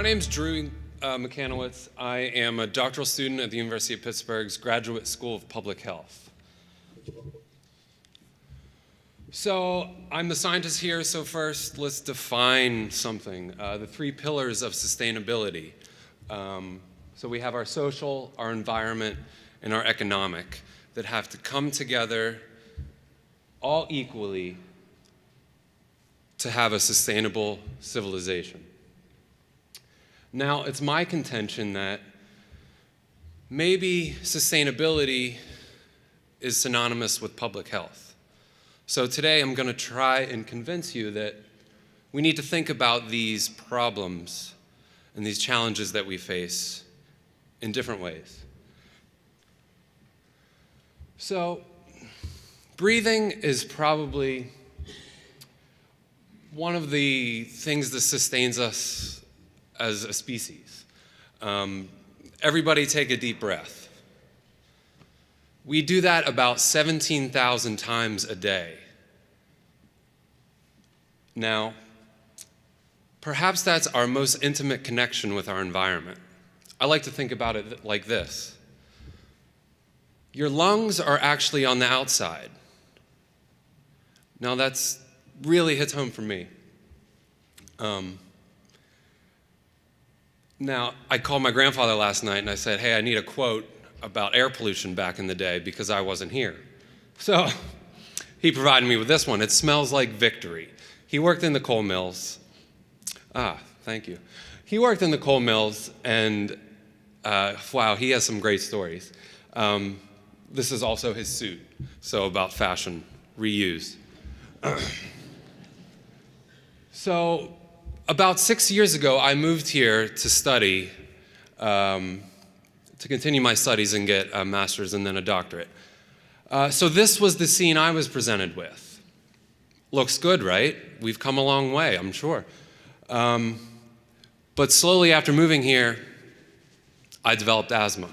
My name's Drew Michanowicz. I am a doctoral student at the University of Pittsburgh's Graduate School of Public Health. So I'm the scientist here, so first let's define something, the three pillars of sustainability. So we have our social, our environment, and our economic that have to come together all equally to have a sustainable civilization. Now, it's my contention that maybe sustainability is synonymous with public health. So today I'm going to try and convince you that we need to think about these problems and these challenges that we face in different ways. So, breathing is probably one of the things that sustains us as a species. Everybody take a deep breath. We do that about 17,000 times a day. Now, perhaps that's our most intimate connection with our environment. I like to think about it like this. Your lungs are actually on the outside. Now that's really hits home for me. Now, I called my grandfather last night and I said, hey, I need a quote about air pollution back in the day because I wasn't here. So he provided me with this one. It smells like victory. He worked in the coal mills. Thank you. He worked in the coal mills and wow, he has some great stories. This is also his suit, so about fashion, reuse. So about 6 years ago, I moved here to study, to continue my studies and get a master's and then a doctorate. So this was the scene I was presented with. Looks good, right? We've come a long way, I'm sure. But slowly after moving here, I developed asthma.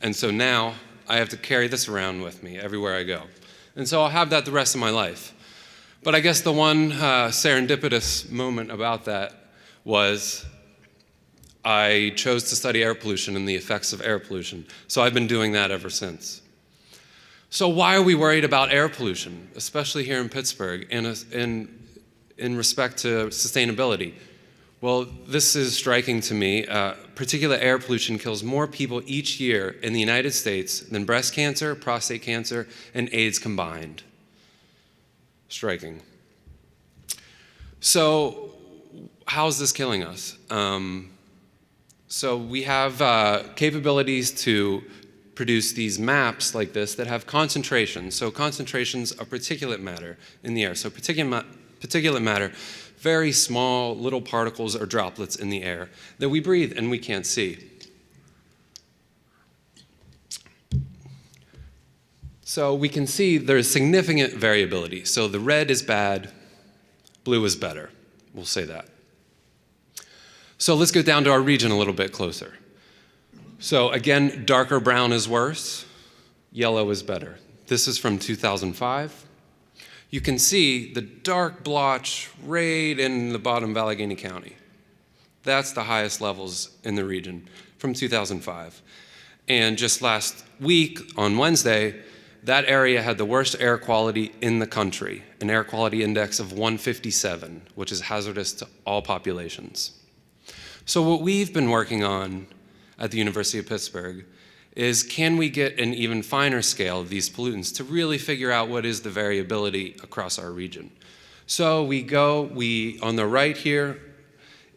And so now I have to carry this around with me everywhere I go. And so I'll have that the rest of my life. But I guess the one serendipitous moment about that was I chose to study air pollution and the effects of air pollution. So I've been doing that ever since. So why are we worried about air pollution, especially here in Pittsburgh, in respect to sustainability? Well, this is striking to me. Particulate air pollution kills more people each year in the United States than breast cancer, prostate cancer, and AIDS combined. Striking. So, how is this killing us? So we have capabilities to produce these maps like this that have concentrations. So concentrations of particulate matter in the air. So particulate matter, very small little particles or droplets in the air that we breathe and we can't see. So we can see there's significant variability. So the red is bad, blue is better. We'll say that. So let's go down to our region a little bit closer. So again, darker brown is worse, yellow is better. This is from 2005. You can see the dark blotch right in the bottom of Allegheny County. That's the highest levels in the region from 2005. And just last week, on Wednesday, that area had the worst air quality in the country, an air quality index of 157, which is hazardous to all populations. So what we've been working on at the University of Pittsburgh is can we get an even finer scale of these pollutants to really figure out what is the variability across our region. So on the right here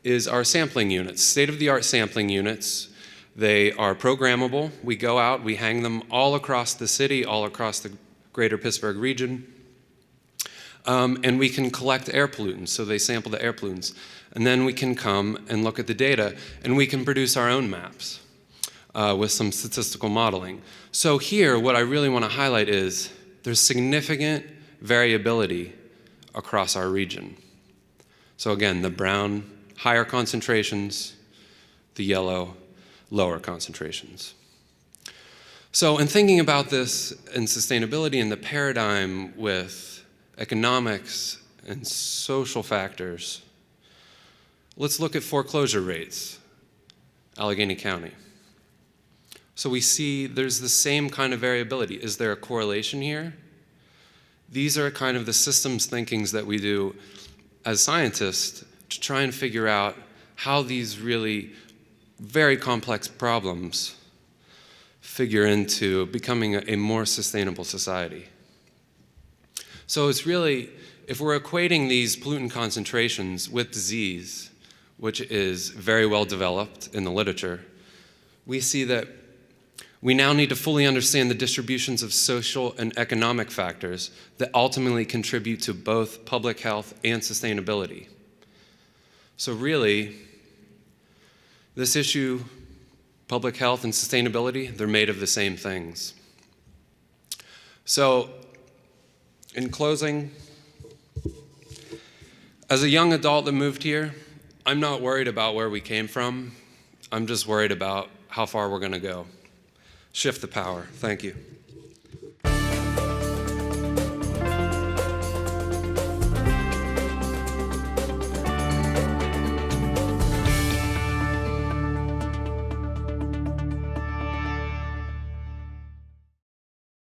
is our sampling units, state-of-the-art sampling units. They are programmable. We go out, we hang them all across the city, all across the greater Pittsburgh region, and we can collect air pollutants. So they sample the air pollutants. And then we can come and look at the data, and we can produce our own maps with some statistical modeling. So here, what I really want to highlight is there's significant variability across our region. So again, the brown, higher concentrations, the yellow, lower concentrations. So in thinking about this and sustainability and the paradigm with economics and social factors, Let's look at foreclosure rates, Allegheny County. So we see there's the same kind of variability. Is there a correlation here? These are kind of the systems thinkings that we do as scientists to try and figure out how these really very complex problems figure into becoming a more sustainable society. So it's really, if we're equating these pollutant concentrations with disease, which is very well developed in the literature, we see that we now need to fully understand the distributions of social and economic factors that ultimately contribute to both public health and sustainability. So really, this issue, public health and sustainability, they're made of the same things. So, in closing, as a young adult that moved here, I'm not worried about where we came from. I'm just worried about how far we're going to go. Shift the power. Thank you.